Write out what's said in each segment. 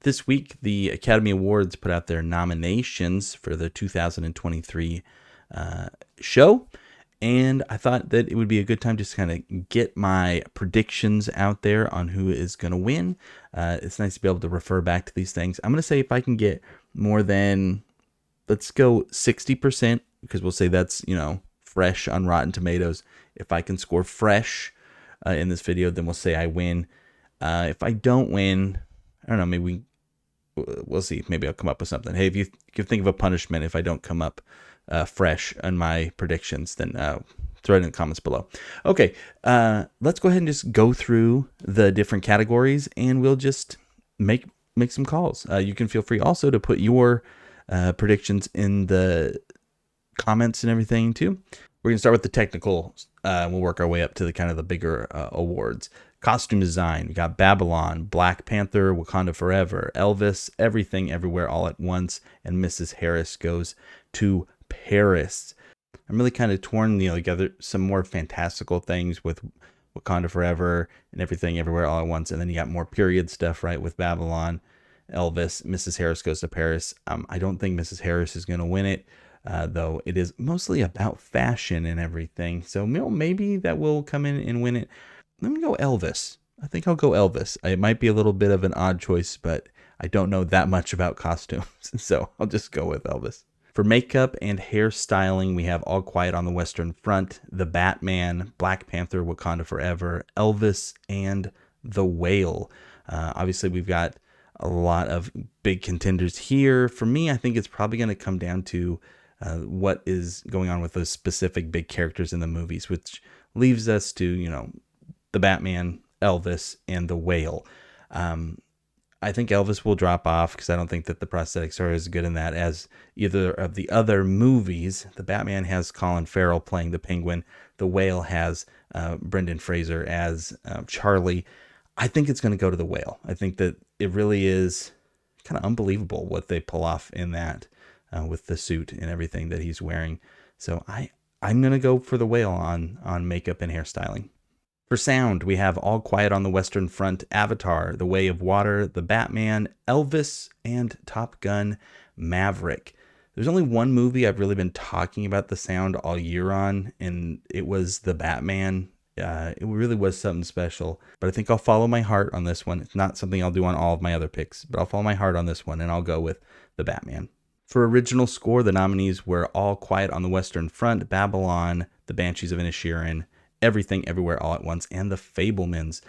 This week, the Academy Awards put out their nominations for the 2023 show, and I thought that it would be a good time just to kind of get my predictions out there on who is going to win. It's nice to be able to refer back to these things. I'm going to say if I can get more than, let's go 60%, because we'll say that's, fresh on Rotten Tomatoes. If I can score fresh in this video, then we'll say I win. If I don't win, I don't know, maybe we'll see. Maybe I'll come up with something. Hey, if you can think of a punishment if I don't come up fresh on my predictions, then throw it in the comments below. Okay, let's go ahead and just go through the different categories, and we'll just make some calls. You can feel free also to put your predictions in the comments and everything too. We're going to start with the technical. We'll work our way up to the kind of the bigger awards. Costume design, we got Babylon, Black Panther, Wakanda Forever, Elvis, Everything Everywhere All at Once, and Mrs. Harris Goes to Paris. I'm really kind of torn, together some more fantastical things with Wakanda Forever and Everything Everywhere All at Once, and then you got more period stuff, right, with Babylon, Elvis, Mrs. Harris Goes to Paris. I don't think Mrs. Harris is going to win it, though it is mostly about fashion and everything, so maybe that will come in and win it. Let me go Elvis. I think I'll go Elvis. It might be a little bit of an odd choice, but I don't know that much about costumes, so I'll just go with Elvis. For makeup and hairstyling, we have All Quiet on the Western Front, The Batman, Black Panther, Wakanda Forever, Elvis, and The Whale. Obviously, we've got a lot of big contenders here. For me, I think it's probably going to come down to what is going on with those specific big characters in the movies, which leaves us to, The Batman, Elvis, and The Whale. I think Elvis will drop off because I don't think that the prosthetics are as good in that as either of the other movies. The Batman has Colin Farrell playing the Penguin. The Whale has Brendan Fraser as Charlie. I think it's going to go to The Whale. I think that it really is kind of unbelievable what they pull off in that with the suit and everything that he's wearing. So I'm going to go for The Whale on makeup and hairstyling. For sound, we have All Quiet on the Western Front, Avatar, The Way of Water, The Batman, Elvis, and Top Gun Maverick. There's only one movie I've really been talking about the sound all year on, and it was The Batman. It really was something special, but I think I'll follow my heart on this one. It's not something I'll do on all of my other picks, but I'll follow my heart on this one, and I'll go with The Batman. For original score, the nominees were All Quiet on the Western Front, Babylon, The Banshees of Inisherin, Everything Everywhere All at Once, and The Fabelmans.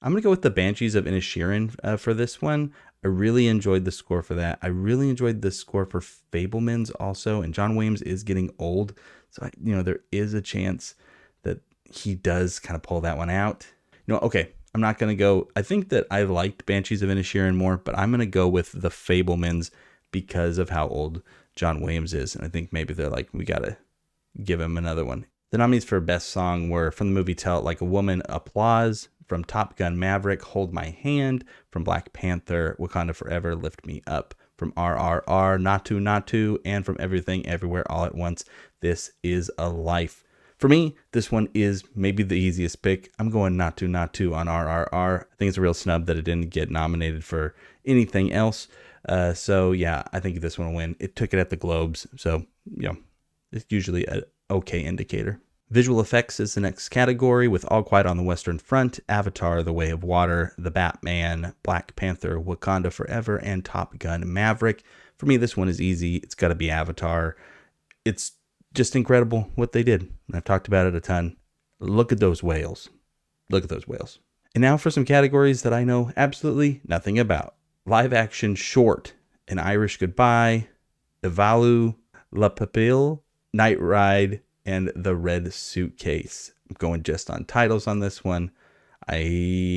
I'm going to go with The Banshees of Inisherin for this one. I really enjoyed the score for that. I really enjoyed the score for Fabelmans also, and John Williams is getting old, so there is a chance that he does kind of pull that one out. Okay, I'm not going to go. I think that I liked Banshees of Inisherin more, but I'm going to go with The Fabelmans because of how old John Williams is, and I think maybe they're like, we got to give him another one. The nominees for Best Song were from the movie Tell It Like a Woman, Applause, from Top Gun Maverick, Hold My Hand, from Black Panther, Wakanda Forever, Lift Me Up, from RRR, Natu Natu, and from Everything Everywhere All at Once, This Is a Life. For me, this one is maybe the easiest pick. I'm going Natu Natu on RRR. I think it's a real snub that it didn't get nominated for anything else. So yeah, I think this one will win. It took it at the Globes, so it's usually an okay indicator. Visual effects is the next category, with All Quiet on the Western Front, Avatar, The Way of Water, The Batman, Black Panther, Wakanda Forever, and Top Gun Maverick. For me, this one is easy. It's got to be Avatar. It's just incredible what they did. I've talked about it a ton. Look at those whales. Look at those whales. And now for some categories that I know absolutely nothing about. Live action short, An Irish Goodbye, Evalu, La Pupille, Night Ride, and The Red Suitcase. I'm going just on titles on this one. I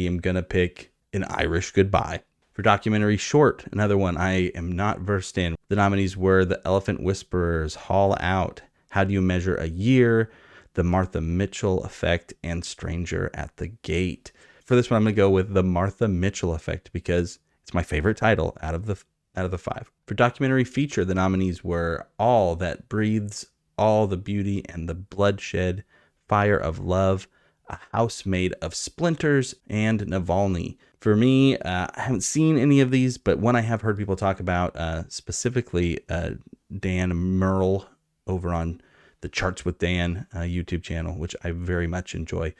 am going to pick An Irish Goodbye. For documentary short, another one I am not versed in. The nominees were The Elephant Whisperers, Haul Out, How Do You Measure a Year, The Martha Mitchell Effect, and Stranger at the Gate. For this one, I'm going to go with The Martha Mitchell Effect because it's my favorite title out of the five. For documentary feature, the nominees were All That Breathes, All the Beauty and the Bloodshed, Fire of Love, A House Made of Splinters, and Navalny. For me, I haven't seen any of these, but one I have heard people talk about, specifically Dan Merle over on the Charts with Dan YouTube channel, which I very much enjoy.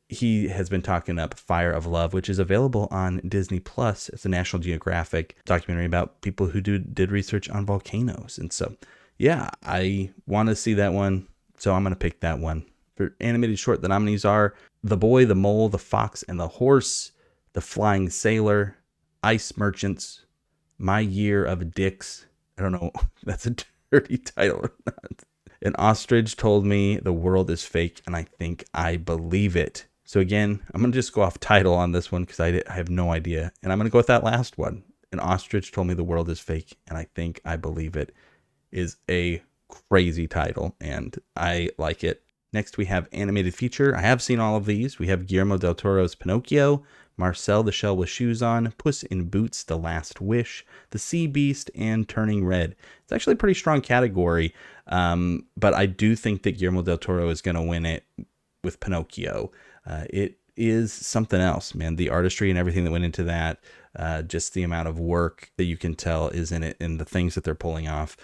He has been talking up Fire of Love, which is available on Disney Plus. It's a National Geographic documentary about people who did research on volcanoes. And so, yeah, I want to see that one. So I'm going to pick that one. For animated short, the nominees are The Boy, the Mole, the Fox, and the Horse, The Flying Sailor, Ice Merchants, My Year of Dicks. I don't know if that's a dirty title or not. An ostrich told me the world is fake, and I think I believe it. So again, I'm going to just go off title on this one because I have no idea. And I'm going to go with that last one. An ostrich told me the world is fake, and I think I believe it is a crazy title, and I like it. Next, we have animated feature. I have seen all of these. We have Guillermo del Toro's Pinocchio, Marcel the Shell with Shoes On, Puss in Boots, The Last Wish, The Sea Beast, and Turning Red. It's actually a pretty strong category, but I do think that Guillermo del Toro is going to win it with Pinocchio. It is something else, man. The artistry and everything that went into that, just the amount of work that you can tell is in it, and the things that they're pulling off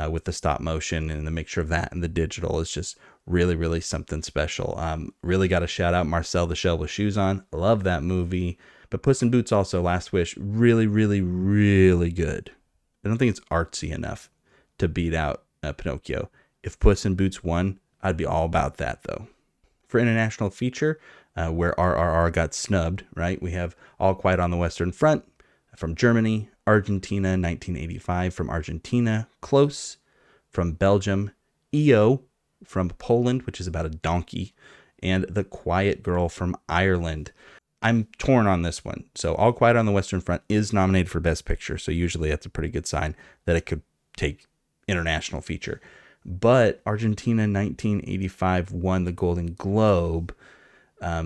with the stop motion and the mixture of that and the digital is just really, really something special. Really got to shout out Marcel the Shell with Shoes On. Love that movie. But Puss in Boots also, Last Wish, really, really, really good. I don't think it's artsy enough to beat out Pinocchio. If Puss in Boots won, I'd be all about that, though. For international feature, where RRR got snubbed, right? We have All Quiet on the Western Front from Germany, Argentina, 1985 from Argentina, Close from Belgium, EO from Poland, which is about a donkey, and The Quiet Girl from Ireland. I'm torn on this one. So All Quiet on the Western Front is nominated for Best Picture, so usually that's a pretty good sign that it could take international feature. But Argentina 1985 won the Golden Globe,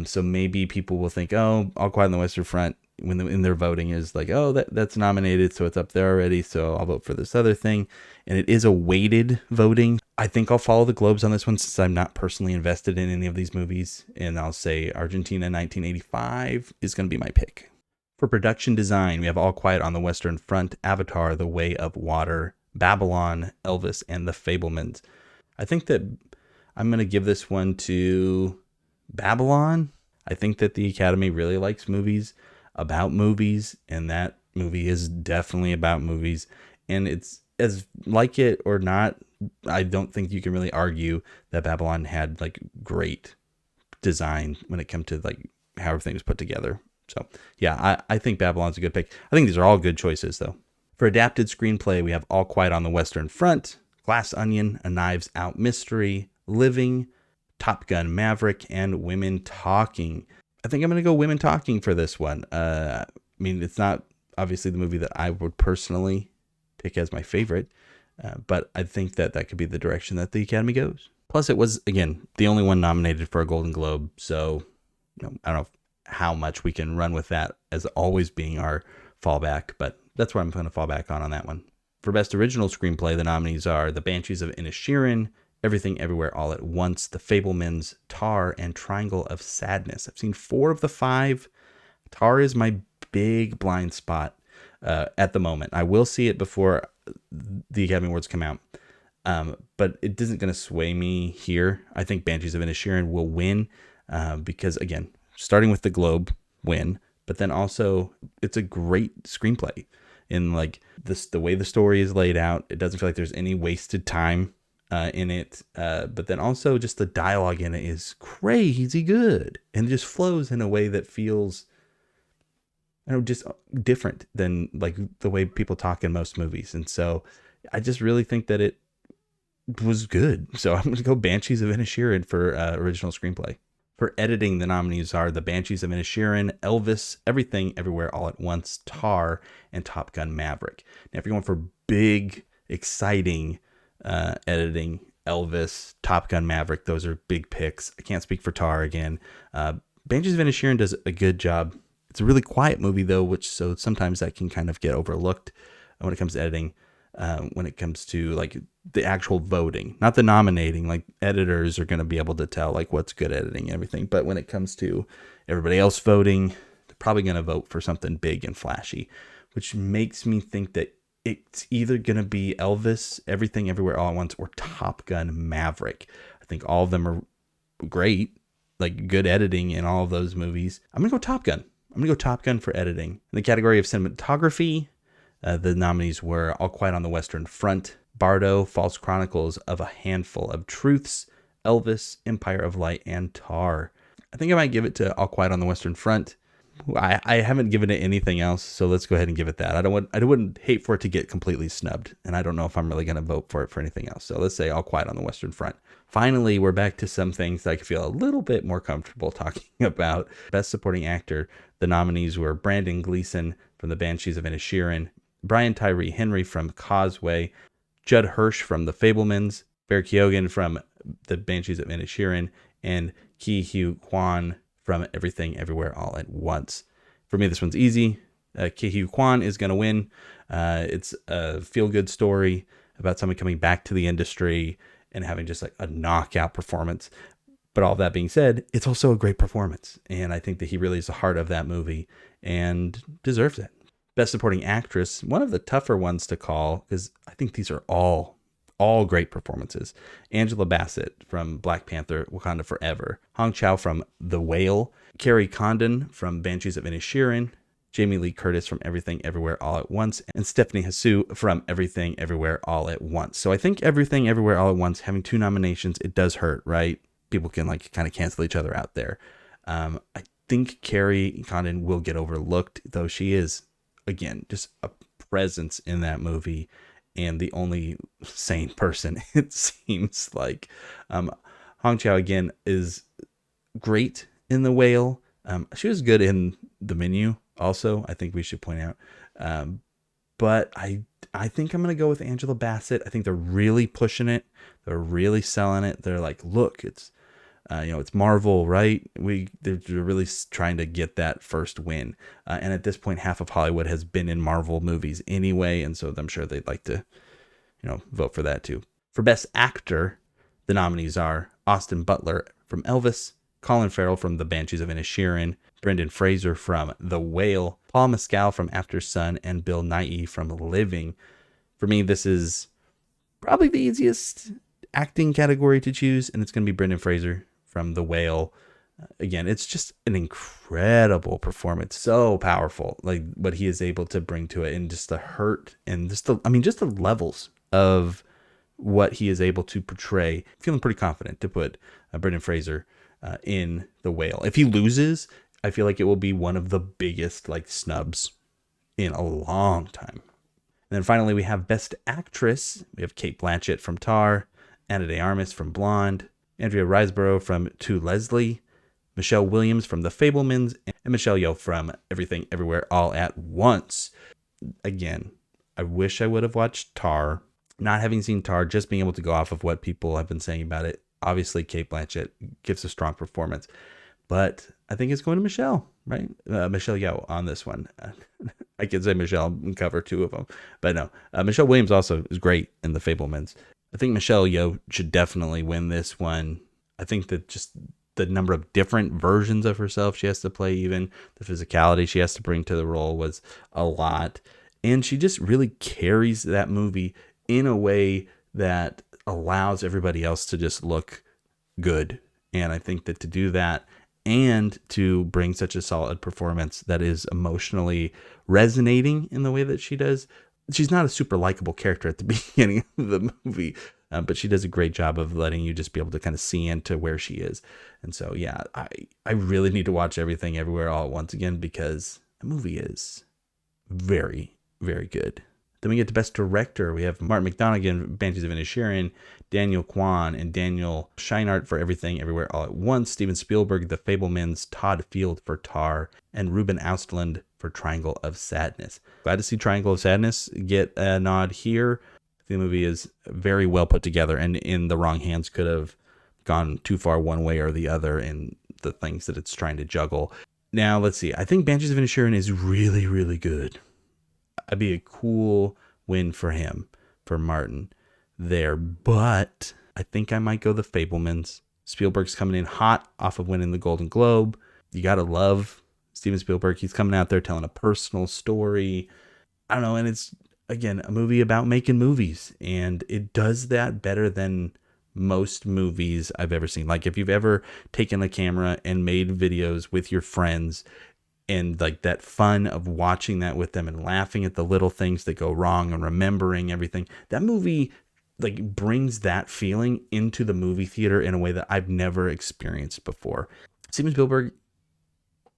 so maybe people will think, oh, All Quiet on the Western Front, when in their voting is like, oh, that's nominated, so it's up there already, so I'll vote for this other thing. And it is a weighted voting. I think I'll follow the Globes on this one since I'm not personally invested in any of these movies, and I'll say Argentina 1985 is going to be my pick. For production design, we have All Quiet on the Western Front, Avatar, The Way of Water, Babylon, Elvis, and The Fabelmans. I think that I'm going to give this one to Babylon. I think that the Academy really likes movies about movies, and that movie is definitely about movies, and it's, as like it or not, I don't think you can really argue that Babylon had like great design when it comes to like how everything was put together. So yeah, I think Babylon's a good pick. I think these are all good choices though. For adapted screenplay, we have All Quiet on the Western Front, Glass Onion, A Knives Out Mystery, Living, Top Gun Maverick, and Women Talking. I think I'm going to go Women Talking for this one. I mean, it's not obviously the movie that I would personally pick as my favorite, but I think that could be the direction that the Academy goes. Plus, it was, again, the only one nominated for a Golden Globe, so I don't know how much we can run with that as always being our fallback, but that's what I'm going to fall back on that one. For Best Original Screenplay, the nominees are The Banshees of Inisherin, Everything Everywhere All at Once, The Fabelmans, Tar, and Triangle of Sadness. I've seen 4 of the 5. Tar is my big blind spot at the moment. I will see it before the Academy Awards come out, but it isn't going to sway me here. I think Banshees of Inisherin will win because, again, starting with the Globe win, but then also it's a great screenplay in like this, the way the story is laid out. It doesn't feel like there's any wasted time in it, but then also just the dialogue in it is crazy good and it just flows in a way that feels, I don't know, just different than like the way people talk in most movies. And so I just really think that it was good. So I'm going to go Banshees of Inisherin for original screenplay. For editing, the nominees are The Banshees of Inisherin, Elvis, Everything Everywhere All at Once, Tar, and Top Gun Maverick. Now, if you're going for big, exciting editing, Elvis, Top Gun Maverick, those are big picks. I can't speak for Tar again. Banshees of Inisherin does a good job. It's a really quiet movie, though, which so sometimes that can kind of get overlooked when it comes to editing. When it comes to like the actual voting, not the nominating. Like editors are going to be able to tell like what's good editing and everything. But when it comes to everybody else voting, they're probably going to vote for something big and flashy, which makes me think that it's either going to be Elvis, Everything Everywhere All at Once, or Top Gun Maverick. I think all of them are great, like good editing in all of those movies. I'm going to go Top Gun. I'm going to go Top Gun for editing. In the category of cinematography, the nominees were All Quiet on the Western Front, Bardo, False Chronicles of a Handful of Truths, Elvis, Empire of Light, and Tar. I think I might give it to All Quiet on the Western Front. I haven't given it anything else, so let's go ahead and give it that. I wouldn't hate for it to get completely snubbed, and I don't know if I'm really going to vote for it for anything else. So let's say All Quiet on the Western Front. Finally, we're back to some things that I feel a little bit more comfortable talking about. Best Supporting Actor, the nominees were Brandon Gleeson from The Banshees of Inisherin, Brian Tyree Henry from Causeway, Judd Hirsch from The Fabelmans, Bear Keoghan from The Banshees of Inisherin, and Ki Hugh Kwan from Everything Everywhere All at Once. For me, this one's easy. Ki Hugh Kwan is going to win. It's a feel-good story about someone coming back to the industry and having just like a knockout performance. But all that being said, it's also a great performance. And I think that he really is the heart of that movie and deserves it. Best Supporting Actress, one of the tougher ones to call, because I think these are all great performances. Angela Bassett from Black Panther, Wakanda Forever, Hong Chow from The Whale, Carrie Condon from Banshees of Inisherin, Jamie Lee Curtis from Everything Everywhere All at Once, and Stephanie Hsu from Everything Everywhere All at Once. So I think Everything Everywhere All at Once, having 2 nominations, it does hurt, right? People can like kind of cancel each other out there. I think Carrie Condon will get overlooked, though she is, again, just a presence in that movie and the only sane person, it seems like. Hong Chow, again, is great in The Whale. She was good in The Menu also, I think we should point out. But I think I'm going to go with Angela Bassett. I think they're really pushing it. They're really selling it. They're like, look, it's it's Marvel, right? They're really trying to get that first win. And at this point, half of Hollywood has been in Marvel movies anyway. And so I'm sure they'd like to, vote for that too. For Best Actor, the nominees are Austin Butler from Elvis, Colin Farrell from The Banshees of Inisherin, Brendan Fraser from The Whale, Paul Mescal from After Sun, and Bill Nighy from Living. For me, this is probably the easiest acting category to choose, and it's going to be Brendan Fraser from The Whale. Again, it's just an incredible performance, so powerful, like what he is able to bring to it, and just the hurt and just the levels of what he is able to portray. Feeling pretty confident to put Brendan Fraser in The Whale. If he loses, I feel like it will be one of the biggest like snubs in a long time. And then finally, we have Best Actress. We have Cate Blanchett from Tar, Ana de Armas from Blonde, Andrea Riseborough from To Leslie, Michelle Williams from The Fabelmans, and Michelle Yeoh from Everything Everywhere All at Once. Again, I wish I would have watched Tar. Not having seen Tar, just being able to go off of what people have been saying about it. Obviously, Cate Blanchett gives a strong performance. But I think it's going to Michelle, right? Michelle Yeoh on this one. I could say Michelle and cover 2 of them. But no, Michelle Williams also is great in The Fabelmans. I think Michelle Yeoh should definitely win this one. I think that just the number of different versions of herself she has to play, even the physicality she has to bring to the role, was a lot. And she just really carries that movie in a way that allows everybody else to just look good. And I think that to do that and to bring such a solid performance that is emotionally resonating in the way that she does, she's not a super likable character at the beginning of the movie, but she does a great job of letting you just be able to kind of see into where she is. And so, yeah, I really need to watch Everything Everywhere All at Once again, because the movie is very, very good. Then we get to Best Director. We have Martin McDonagh, Banshees of Inisherin, Daniel Kwan and Daniel Scheinert for Everything Everywhere All at Once, Steven Spielberg, The Fabelmans, Todd Field for Tar, and Ruben Östlund for Triangle of Sadness. Glad to see Triangle of Sadness get a nod here. The movie is very well put together, and in the wrong hands could have gone too far one way or the other in the things that it's trying to juggle. Now, let's see. I think Banshees of Inisherin is really, really good. That'd be a cool win for him, for Martin. there. But I think I might go The Fablemans. Spielberg's coming in hot off of winning the Golden Globe. You got to love Steven Spielberg. He's coming out there telling a personal story. I don't know. And it's, again, a movie about making movies. And it does that better than most movies I've ever seen. Like, if you've ever taken a camera and made videos with your friends, and like that fun of watching that with them and laughing at the little things that go wrong and remembering everything, that movie like brings that feeling into the movie theater in a way that I've never experienced before. Steven Spielberg,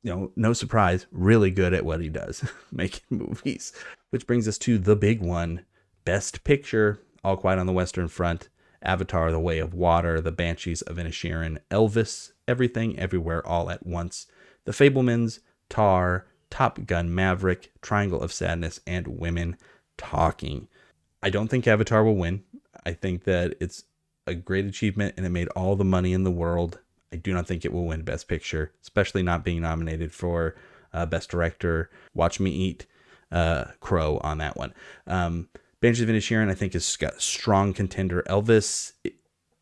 no surprise, really good at what he does, making movies. Which brings us to the big one, Best Picture: All Quiet on the Western Front, Avatar: The Way of Water, The Banshees of Inisherin, Elvis, Everything Everywhere All at Once, The Fablemans, Tar, Top Gun Maverick, Triangle of Sadness, and Women Talking. I don't think Avatar will win. I think that it's a great achievement and it made all the money in the world. I do not think it will win Best Picture, especially not being nominated for Best Director. Watch me eat crow on that one. Banshees of Inisherin, I think, has got a strong contender. Elvis,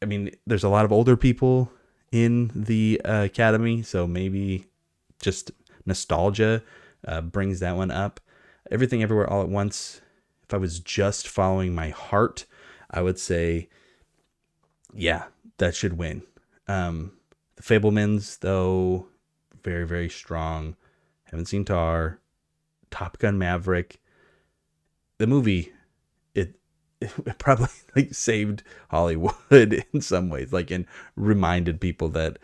I mean, there's a lot of older people in the Academy, so maybe just nostalgia brings that one up. Everything Everywhere All at Once, if I was just following my heart, I would say, yeah, that should win. The Fablemans, though, very, very strong. Haven't seen Tar. Top Gun Maverick. The movie, it probably like saved Hollywood in some ways, like, and reminded people that,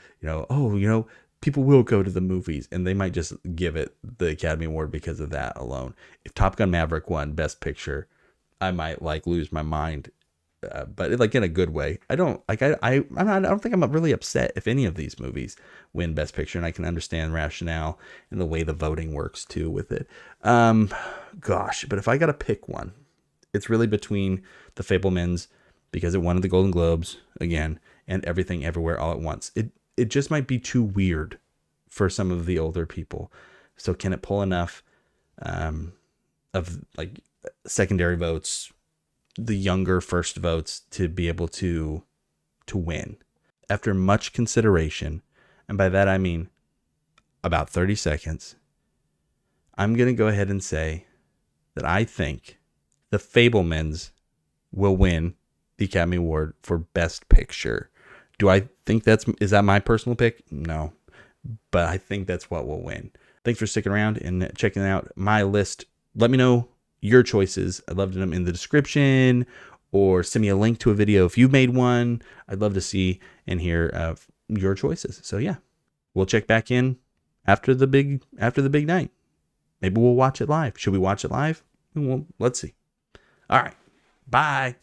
people will go to the movies, and they might just give it the Academy Award because of that alone. If Top Gun Maverick won Best Picture, I might like lose my mind, but like in a good way. I don't like I don't think I'm really upset if any of these movies win Best Picture, and I can understand rationale and the way the voting works too with it. Gosh, but if I got to pick one, it's really between The Fablemans, because it won the Golden Globes again, and Everything Everywhere All at Once. It just might be too weird for some of the older people. So can it pull enough of like secondary votes, the younger first votes, to be able to win? After much consideration, and by that I mean about 30 seconds, I'm going to go ahead and say that I think The Fablemans will win the Academy Award for Best Picture. Do I think is that my personal pick? No, but I think that's what will win. Thanks for sticking around and checking out my list. Let me know your choices. I'd love them in the description, or send me a link to a video if you made one. I'd love to see and hear your choices. So yeah, we'll check back in after the big night. Maybe we'll watch it live. Should we watch it live? Well, let's see. All right. Bye.